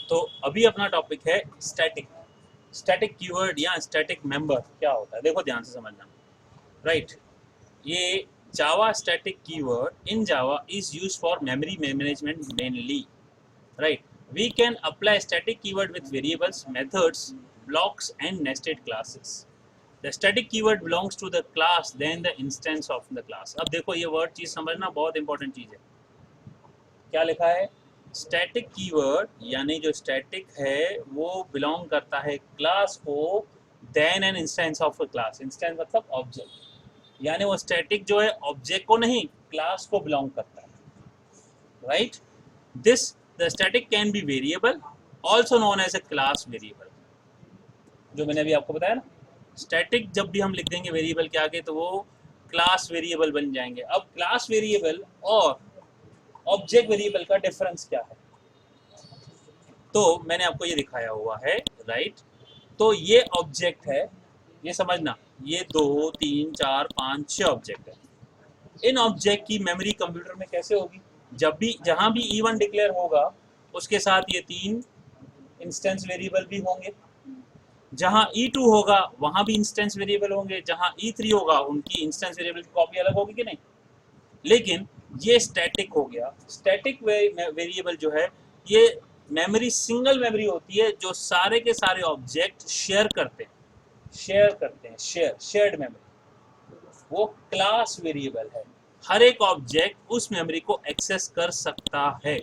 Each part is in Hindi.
तो अभी अपना टॉपिक है स्टैटिक। स्टैटिक कीवर्ड या स्टैटिक मेंबर क्या होता है, देखो ध्यान से समझना। राइट, ये Java static keyword in Java is use for memory management mainly. Right, we can apply static keyword with variables, methods, blocks and nested classes. The static keyword belongs to the class then the instance of the class. अब देखो ये वर्ड चीज समझना बहुत इंपॉर्टेंट चीज है। क्या लिखा है? स्टैटिक कीवर्ड यानी जो स्टैटिक है वो बिलोंग करता है क्लास को then an instance of a class. Instance मतलब ऑब्जेक्ट, यानी वो स्टैटिक जो है ऑब्जेक्ट को नहीं क्लास को बिलोंग करता है। Right, this the static can be variable also known as a class variable. जो मैंने अभी आपको बताया ना, स्टैटिक जब भी हम लिख देंगे वेरिएबल के आगे तो वो क्लास वेरिएबल बन जाएंगे। अब क्लास वेरिएबल और ऑब्जेक्ट वेरिएबल का डिफरेंस क्या है, तो मैंने आपको ये दिखाया हुआ है। राइट, तो ये ऑब्जेक्ट है, ये समझना, ये 2 3 4 5 6 ऑब्जेक्ट है। इन ऑब्जेक्ट की मेमोरी कंप्यूटर में कैसे होगी? जब भी जहां भी E1 डिक्लेयर होगा उसके साथ ये 3 इंस्टेंस वेरिएबल भी होंगे। जहां E2 होगा वहां भी इंस्टेंस वेरिएबल होंगे। जहां E3 होगा उनकी इंस्टेंस वेरिएबल की कॉपी अलग होगी कि नहीं। लेकिन ये स्टैटिक हो गया। स्टैटिक वेरिएबल जो है ये मेमोरी सिंगल मेमोरी होती है जो सारे के सारे ऑब्जेक्ट शेयर करते हैं शेयर्ड मेमोरी। वो क्लास वेरिएबल है, हर एक ऑब्जेक्ट उस मेमोरी को एक्सेस कर सकता है।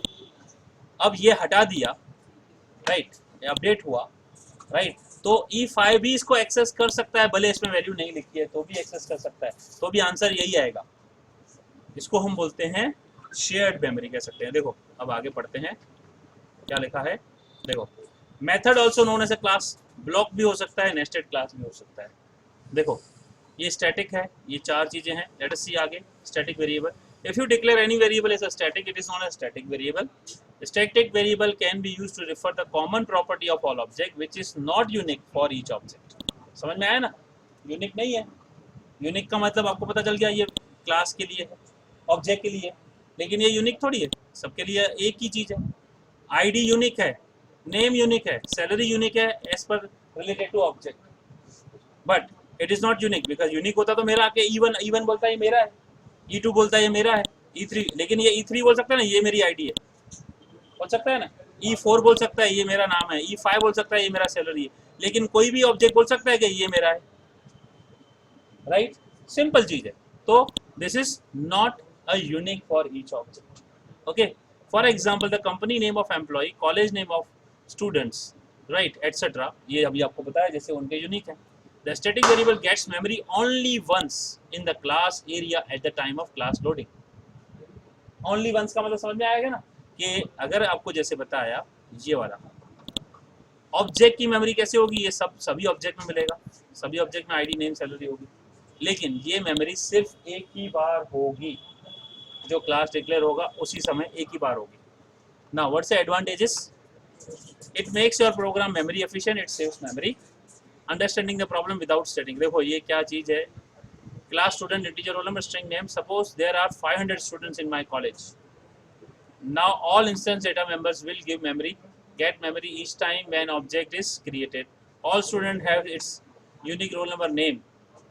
अब ये हटा दिया, राइट, अपडेट हुआ। राइट, तो E5 भी इसको एक्सेस कर सकता है, भले इसमें वैल्यू नहीं लिखी है तो भी एक्सेस कर सकता है, तो भी आंसर यही आएगा। इसको हम बोलते हैं शेयर्ड मेमोरी कह सकते हैं। देखो अब आगे पढ़ते हैं क्या लिखा है। देखो, method also known as a class, block भी हो सकता है, नेस्टेड क्लास भी हो सकता है। देखो ये स्टैटिक है, ये 4 चीजें हैं। लेट अस सी आगे static variable. If you declare any variable as a static it is known as static variable. Static variable can be used to refer the common property of all object which is not unique for each object. समझ में आया ना? यूनिक नहीं है। यूनिक का मतलब आपको पता चल गया, ये क्लास के लिए है, ऑब्जेक्ट के लिए। लेकिन ये यूनिक थोड़ी है, सबके लिए एक ही चीज है। आईडी यूनिक है, नेम यूनिक है, सैलरी यूनिक है as per related to object, but it is not unique. Because unique होता तो मेरा आके E1 बोलता है ये मेरा है, E2 बोलता है ये मेरा है, E3, लेकिन ये E3 बोल सकता है ना ये मेरी आईडी है, बोल सकता है ना। E4 बोल सकता है ये मेरा नाम है, E5 बोल सकता है ये मेरा सैलरी है, लेकिन कोई भी ऑब्जेक्ट बोल सकता है कि ये मेरा है। राइट, सिंपल चीज है। तो this is not a unique for each object. Okay, for example the company name of employee, college name of students, right etcetera, ये अभी आपको बताया जैसे उनके यूनिक है। The static variable gets memory only once in the class area at the time of class loading. Only once का मतलब समझ में आएगा ना, कि अगर आपको जैसे बताया ये वाला ऑब्जेक्ट की मेमोरी कैसे होगी, ये सभी ऑब्जेक्ट में मिलेगा, सभी ऑब्जेक्ट में आईडी नेम सैलरी होगी, लेकिन ये मेमोरी सिर्फ एक ही बार होगी। जो क्लास डिक्लेयर होगा उसी समय एक ही बार होगी। Now what's the advantages? It makes your program memory efficient, it saves memory. Understanding the problem without stating, देखो ये क्या चीज है। Class student integer roll number string name, suppose there are 500 students in my college. Now all instance data members will give memory, get memory each time when object is created. All student have its unique roll number name,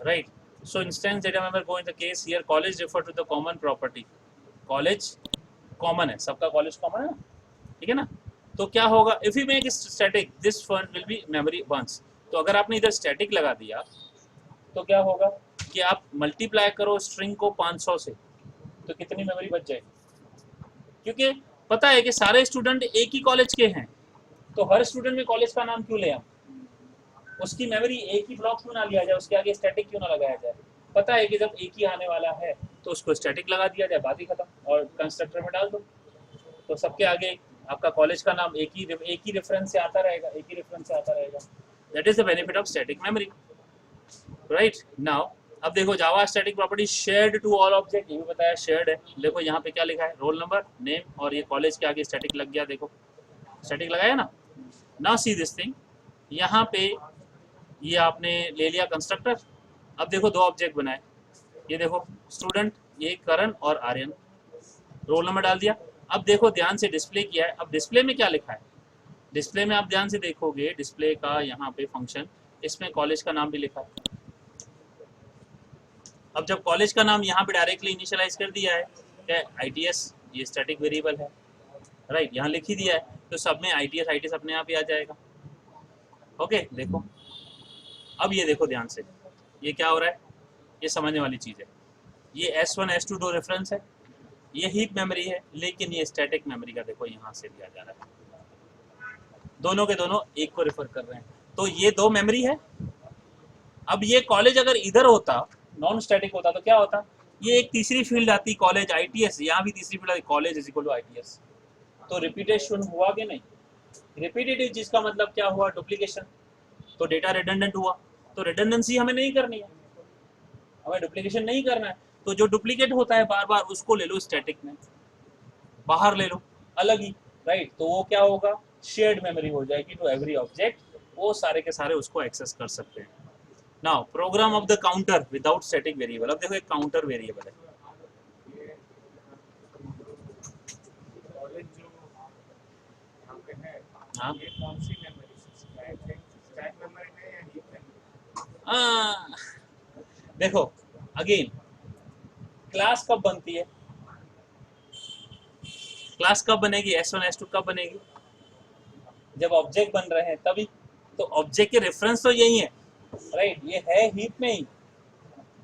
right? So instance data member go in the case here college refer to the common property. College common है, सबका college common है ना, ठीक है ना। तो क्या होगा, if you make static this one will be memory once। तो अगर आपने इधर static लगा दिया तो क्या होगा कि आप मल्टीप्लाई करो स्ट्रिंग को 500 से, तो कितनी मेमोरी बच जाएगी? क्योंकि पता है कि सारे स्टूडेंट एक ही कॉलेज के हैं, तो हर स्टूडेंट में कॉलेज का नाम क्यों ले हम, उसकी मेमोरी एक ही ब्लॉक क्यों ना लिया जाए, उसके आगे स्टैटिक क्यों ना लगाया जाए। पता है कि जब एक ही आने वाला है तो उसको स्टैटिक लगा दिया जाए, बात ही खत्म, और कंस्ट्रक्टर में डाल दो, तो सबके आगे आपका कॉलेज का नाम एक ही रेफरेंस से आता रहेगा, एक ही रेफरेंस से आता रहेगा। That is the benefit of static memory. Right, now अब देखो Java static property shared to all object, ये भी बताया शेयर्ड है। देखो यहाँ पे क्या लिखा है, रोल नंबर नेम, और ये कॉलेज के आगे स्टैटिक लग गया, देखो स्टैटिक लगाया ना। नाउ सी दिस थिंग, यहाँ पे ये आपने ले लिया कंस्ट्रक्टर। अब देखो 2 ऑब्जेक्ट बनाए, ये देखो स्टूडेंट, ये करण और आर्यन, रोल नंबर डाल दिया। अब देखो ध्यान से डिस्प्ले किया है, अब डिस्प्ले में क्या लिखा है, डिस्प्ले में आप ध्यान से देखोगे, डिस्प्ले का यहाँ पे फंक्शन, इसमें कॉलेज का नाम भी लिखा है। अब जब कॉलेज का नाम यहाँ पे डायरेक्टली इनिशियलाइज कर दिया है, क्या ITS, ये स्टैटिक वेरिएबल है, राइट, यहाँ लिख ही दिया है, तो सब में ITS अपने आप ही आ जाएगा। ओके, देखो अब ये देखो ध्यान से, ये क्या हो रहा है, ये समझने वाली चीज़ है। ये S1 S2 दो रेफरेंस है, ये हीप मेमोरी है, लेकिन ये स्टैटिक मेमोरी का देखो यहाँ से दिया जा रहा है, दोनों के दोनों एक को रेफर कर रहे हैं, तो ये दो मेमोरी है। अब ये कॉलेज अगर इधर होता, नॉन स्टैटिक होता, तो क्या होता, ये एक तीसरी फील्ड आती कॉलेज ITS, यहाँ भी तीसरी फील्ड आती college is equal to ITS, तो रिपीटेशन हुआ कि नहीं? रिपीटेटिव चीज का मतलब क्या हुआ? डुप्लीकेशन, तो डेटा रिडंडेंट हुआ, तो रिडंडेंसी हमें नहीं करनी है, हमें डुप्लीकेशन नहीं करना है, तो जो डुप्लीकेट होता है बार बार उसको ले लो स्टैटिक में, बाहर ले लो अलग ही, राइट, तो वो क्या होगा, शेयर्ड मेमोरी हो जाएगी टू एवरी ऑब्जेक्ट, वो सारे के सारे उसको एक्सेस कर सकते हैं। Now program of the counter without static variable, अब देखो एक काउंटर वेरिएबल है, हाँ देखो अगेन, क्लास कब बनती है, क्लास कब बनेगी, S1 S2 कब बनेगी, जब ऑब्जेक्ट बन रहे हैं तभी, तो ऑब्जेक्ट के रेफरेंस तो यही है, राइट, ये है हीप में ही,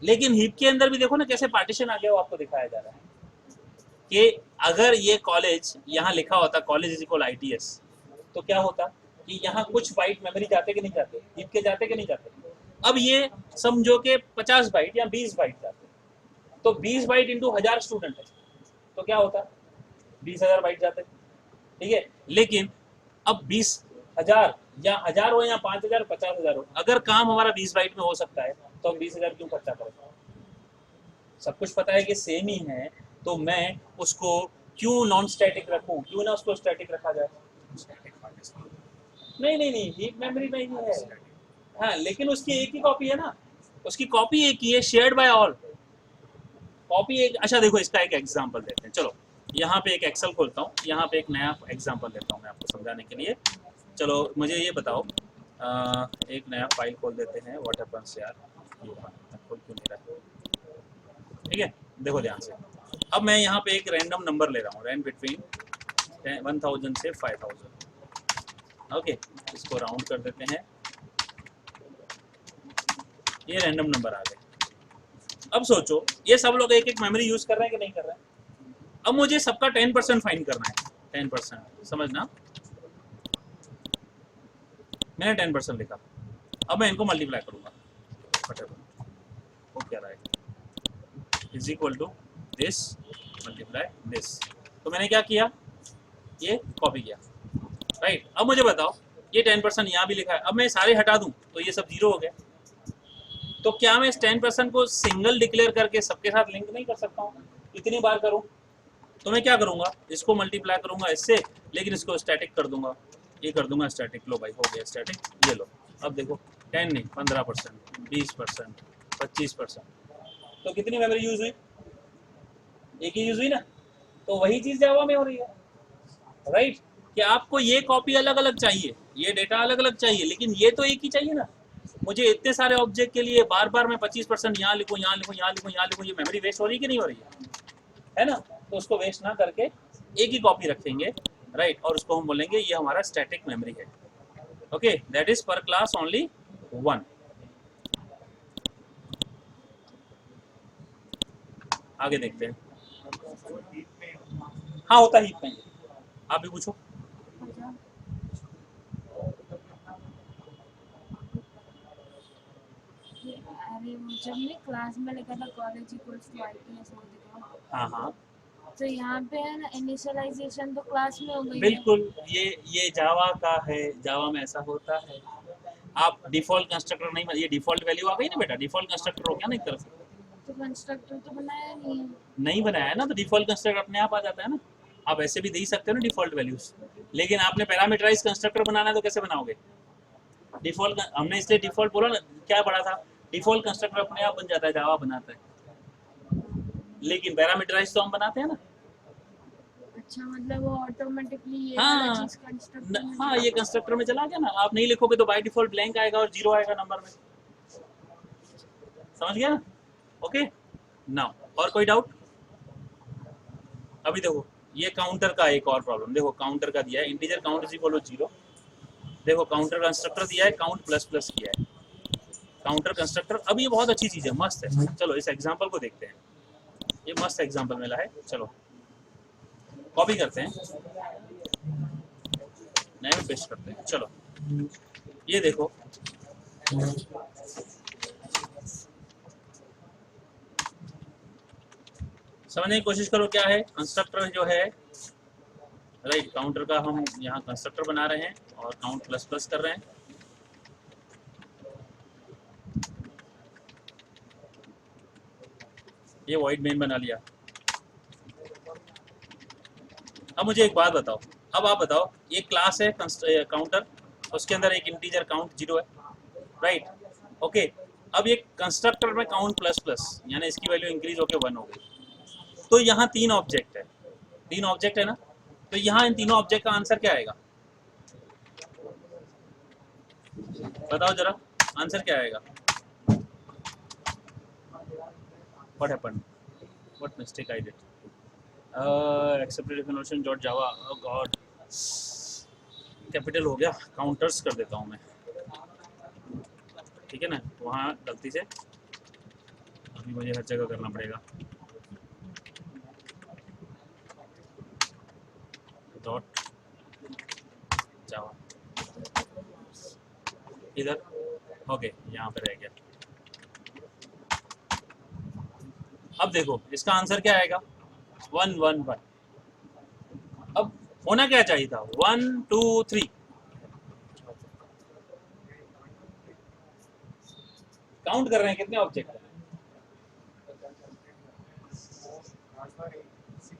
लेकिन हीप के अंदर भी देखो ना कैसे पार्टीशन आ गया, वो आपको दिखाया जा रहा है कि अगर ये कॉलेज यहाँ लिखा होता कॉलेज इज इक्वल ITS, तो क्या होता कि यहाँ कुछ बाइट मेमोरी जाते कि नहीं जाते, हीप के जाते कि नहीं जाते, अब ये समझो कि 50 बाइट या 20 बाइट जाते, तो 20 बाइट इंटू 1000 स्टूडेंट है, तो क्या होता, 20,000 बाइट जाते, ठीक है, लेकिन अब 20,000 या 1000 हो या 5,000 50,000 हो, अगर काम हमारा 20 बाइट में हो सकता है, तो हम 20,000 क्यों खर्चा करें, सब कुछ पता है कि सेम ही है, तो मैं उसको क्यों नॉन स्टैटिक रखूं, क्यों ना उसको स्टैटिक रखा जाए, नहीं हीप मेमोरी में ही है, हाँ, लेकिन उसकी एक ही कॉपी है ना, उसकी कॉपी एक ही है, शेयर्ड बाय ऑल, कॉपी एक। अच्छा देखो इसका एक एग्जांपल देते हैं, चलो यहाँ पे एक एक्सेल खोलता हूँ, यहाँ पे एक नया एग्जांपल देता हूँ मैं आपको समझाने के लिए। चलो मुझे ये बताओ, एक नया फाइल खोल देते हैं, व्हाट हैपेंस यार, ये खोल क्यों नहीं रहा है, ठीक है, देखो ध्यान से, अब मैं यहाँ पे एक रैंडम नंबर ले रहा हूँ, रैंड बिटवीन 1000 से 5000, ओके, इसको राउंड कर देते हैं, ये रैंडम नंबर आ गए। अब सोचो ये सब लोग एक एक मेमोरी यूज कर रहे हैं कि नहीं कर रहे हैं, अब मुझे सबका 10% फाइंड करना है, 10% समझना, मैंने 10% लिखा, अब मैं इनको मल्टीप्लाई करूंगा, वो क्या रहा है, is equal to this multiply this, तो मैंने क्या किया, ये कॉपी किया, राइट, अब मुझे बताओ ये 10% यहाँ भी लिखा है, अब मैं सारे हटा दूं तो ये सब जीरो हो गया, तो क्या मैं इस 10% को सिंगल डिक्लेयर करके सबके साथ लिंक नहीं कर सकता हूँ, इतनी बार करूँ, तो मैं क्या करूँगा, इसको मल्टीप्लाई करूँगा इससे, लेकिन इसको स्टैटिक कर दूंगा, ये कर दूंगा स्टैटिक, लो भाई हो गया स्टैटिक, ये लो, अब देखो 10 नहीं 15%, 20%, 25%, तो कितनी मेमोरी यूज हुई, एक ही यूज हुई ना, तो वही चीज जावा में हो रही है, राइट, कि आपको ये कॉपी अलग अलग चाहिए, ये डेटा अलग अलग चाहिए, लेकिन ये तो एक ही चाहिए ना, मुझे इतने सारे ऑब्जेक्ट के लिए बार बार मैं 25% यहाँ लिखूँ यहाँ लिखूँ यहाँ लिखूँ यहाँ लिखूँ, ये मेमोरी वेस्ट हो रही है कि नहीं हो रही है ना, तो उसको वेस्ट ना करके एक ही कॉपी रखेंगे, राइट, और उसको हम बोलेंगे ये हमारा स्टैटिक मेमोरी है, ओके, दैट इज पर क्लास ओनली 1। आगे देखते हैं, हाँ होता ही हीप में, आप भी पूछो, अरे वो जब मैं क्लास में लिखा था कॉलेज इक्वल्स टू ITS, वो देखो, हाँ हाँ तो यहाँ पे है ना इनिशियलाइजेशन तो क्लास में हो गई है, बिल्कुल, ये जावा का है, जावा में ऐसा होता है, आप डिफॉल्ट कंस्ट्रक्टर नहीं, ये डिफॉल्ट वैल्यू आ गई ना बेटा, डिफॉल्ट कंस्ट्रक्टर हो गया ना एक तरफ से, तो कंस्ट्रक्टर तो बनाया नहीं है, नहीं बनाया है ना, तो डिफॉल्ट कंस्ट्रक्टर अपने आप आ जाता है ना, आप ऐसे भी दे ही सकते हो ना डिफॉल्ट वैल्यूज, लेकिन आपने पैरामीटराइज कंस्ट्रक्टर बनाना है तो कैसे बनाओगे, डिफॉल्ट, हमने इसलिए डिफॉल्ट बोला ना, क्या पढ़ा था, डिफॉल्ट कंस्ट्रक्टर अपने आप बन जाता है, जावा बनाता है, लेकिन पैरामीटराइज तो हम बनाते हैं ना, अच्छा मतलब वो ऑटोमेटिकली ये हाँ, वाला चीज कंस्ट्रक्टर में हाँ, ये कंस्ट्रक्टर में चला गया ना। आप नहीं लिखोगे तो बाय डिफॉल्ट ब्लैंक आएगा और 0 आएगा नंबर में। समझ गया ना? ओके नाउ और कोई डाउट? अभी देखो ये काउंटर का एक और प्रॉब्लम देखो, काउंटर का दिया है integer count is equal to 0। देखो काउंटर कंस्ट्रक्टर दिया है, काउंट प्लस प्लस किया है, काउंटर कंस्ट्रक्टर। अब ये बहुत अच्छी चीज है, मस्त है। चलो इस एग्जांपल को देखते हैं, ये मस्त एग्जांपल मिला है। चलो कॉपी करते हैं, नए में पेस्ट करते हैं। चलो ये देखो, समझने की कोशिश करो क्या है कंस्ट्रक्टर जो है। राइट, काउंटर का हम यहाँ कंस्ट्रक्टर बना रहे हैं और काउंट प्लस प्लस कर रहे हैं। ये वॉइड मेन बना लिया। अब मुझे एक बात बताओ, अब आप बताओ, ये क्लास है काउंटर, उसके अंदर एक इंटीजर काउंट 0 है, राइट? ओके, अब ये कंस्ट्रक्टर में काउंट प्लस प्लस यानी इसकी वैल्यू इंक्रीज होकर 1 हो गई। तो यहाँ 3 ऑब्जेक्ट है, 3 ऑब्जेक्ट है ना, तो यहाँ इन तीनों ऑब्जेक्ट का आंसर क्या आएगा? बताओ जरा, आंसर क्या आएगा? What happened? What mistake I did? Accepted definition dot java. Oh God, capital हो गया, काउंटर्स कर देता हूँ मैं, ठीक है ना? वहाँ गलती से, अभी मुझे हर जगह करना पड़ेगा। डॉट जावा इधर, ओके यहाँ पे रह गया। अब देखो इसका आंसर क्या आएगा? 1 1 1। अब होना क्या चाहिए था? 1 2 3। काउंट कर रहे हैं कितने ऑब्जेक्ट हैं?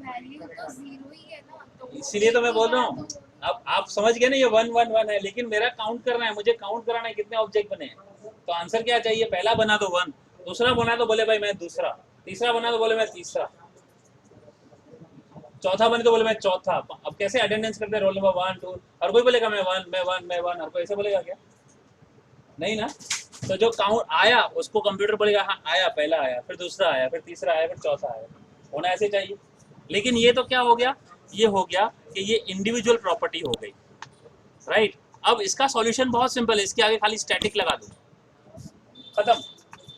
वैल्यू तो 0 ही है ना, तो इसीलिए तो मैं बोल रहा हूँ। अब आप समझ गए ना, ये 1 1 1 है, लेकिन मेरा काउंट करना है, मुझे काउंट कराना है कितने ऑब्जेक्ट बने हैं। तो आंसर क्या चाहिए? पहला बना तो 1, दूसरा बना तो बोले भाई मैं दूसरा, तीसरा बना तो बोले मैं तीसरा, चौथा बने तो बोले मैं चौथा। अब कैसे अटेंडेंस करते हैं? रोल नंबर 1 2, और कोई बोलेगा मैं 1 मैं 1 मैं 1, और कोई ऐसे बोलेगा क्या? नहीं ना। तो जो काउंट आया उसको कंप्यूटर बोलेगा हाँ आया, पहला आया, फिर दूसरा आया, फिर तीसरा आया, फिर चौथा आया। होना ऐसे चाहिए। लेकिन ये तो क्या हो गया? ये हो गया कि ये इंडिविजुअल प्रॉपर्टी हो गई, राइट? अब इसका सॉल्यूशन बहुत सिंपल है, इसके आगे खाली स्टैटिक लगा दो, खत्म।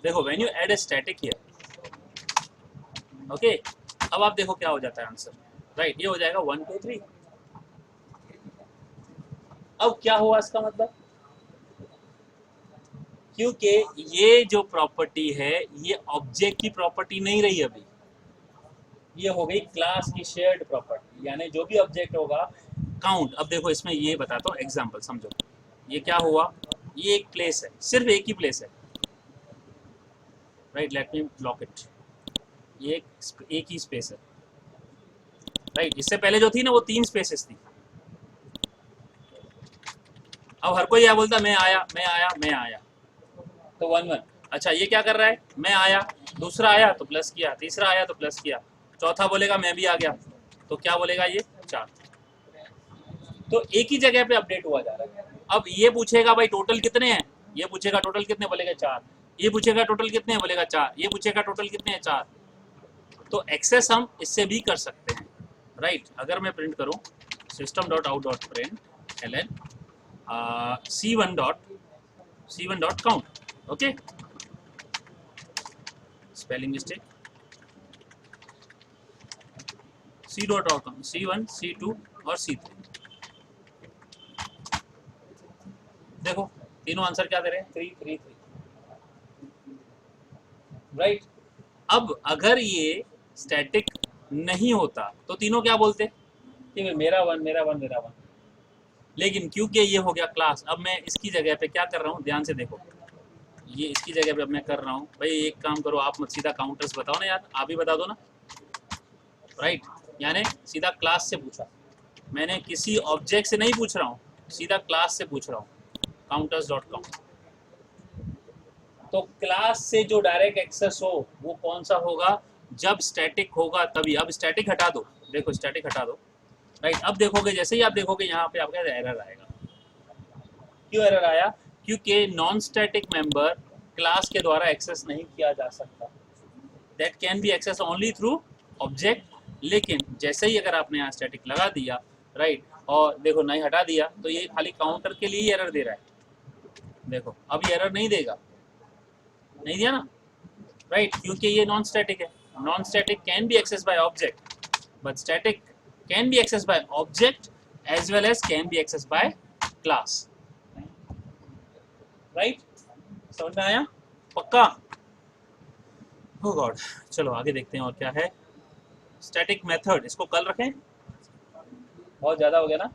देखो when you add a static here, okay, अब आप देखो क्या हो जाता है आंसर, राइट? ये हो जाएगा 1 2 3। अब क्या हुआ इसका मतलब? क्योंकि ये जो प्रॉपर्टी है ये ऑब्जेक्ट की प्रॉपर्टी नहीं रही, अभी ये हो गई क्लास की शेयर्ड प्रॉपर्टी, यानी जो भी ऑब्जेक्ट होगा काउंट। अब देखो इसमें ये बताता हूँ एग्जांपल, समझो। ये क्या हुआ? ये एक प्लेस है, सिर्फ एक ही प्लेस है, right? Let me block it. ये एक ही स्पेस है, राइट? इससे पहले जो थी ना वो 3 स्पेसेस थी। अब हर कोई यह बोलता मैं आया मैं आया मैं आया, तो 1 1। अच्छा ये क्या कर रहा है? मैं आया, दूसरा आया तो प्लस किया, तीसरा आया तो प्लस किया, चौथा बोलेगा मैं भी आ गया, तो क्या बोलेगा ये? 4। तो एक ही जगह पे अपडेट हुआ जा रहा है। अब ये पूछेगा भाई टोटल कितने हैं, ये पूछेगा टोटल कितने, बोलेगा 4। ये पूछेगा टोटल कितने हैं, बोलेगा 4। ये पूछेगा टोटल कितने हैं, 4। तो एक्सेस हम इससे भी कर सकते हैं, राइट? अगर मैं प्रिंट करूं system dot out dot print L N C1 dot count, okay, spelling mistake, C dot out count, C1 C2 और C3। देखो तीनों आंसर क्या दे रहे हैं? 3 3 3, राइट? अब अगर ये स्टैटिक नहीं होता तो तीनों क्या बोलते कि मेरा 1 मेरा 1 मेरा 1। लेकिन क्योंकि ये हो गया क्लास, अब मैं इसकी जगह पे क्या कर रहा हूँ, ध्यान से देखो, ये इसकी जगह पे अब मैं कर रहा हूँ, भाई एक काम करो आप मत सीधा काउंटर्स बताओ ना यार, आप ही बता दो ना, राइट? यानी सीधा क्लास से पूछा, मैंने किसी ऑब्जेक्ट से नहीं पूछ रहा हूँ, सीधा क्लास से पूछ रहा हूँ, काउंटर्स डॉट काउंट। तो क्लास से जो डायरेक्ट एक्सेस हो वो कौन सा होगा? जब स्टैटिक होगा तभी। अब स्टैटिक हटा दो, देखो स्टैटिक हटा दो, राइट। अब देखोगे, जैसे ही आप देखोगे यहाँ पे आपका एरर आएगा। क्यों एरर आया? क्योंकि नॉन स्टैटिक मेंबर क्लास के द्वारा एक्सेस नहीं किया जा सकता, that can be access only through object. लेकिन जैसे ही अगर आपने यहाँ स्टैटिक लगा दिया, राइट, और देखो नहीं हटा दिया, तो ये खाली काउंटर के लिए ही एरर दे रहा है। देखो अब ये एरर नहीं देगा, नहीं दिया ना, राइट, क्योंकि ये नॉन स्टैटिक है। Non static can be access by object, but static can be access by object as well as can be access by class, right. समझ में आया? पक्का? हो गॉड। चलो आगे देखते हैं और क्या है। स्टैटिक मेथड, इसको कल रखें, बहुत ज़्यादा हो गया ना,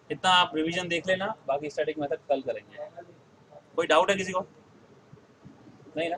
इतना आप रिवीजन देख लेना, बाकी स्टैटिक मेथड कल करेंगे। कोई डाउट है किसी को? नहीं ना?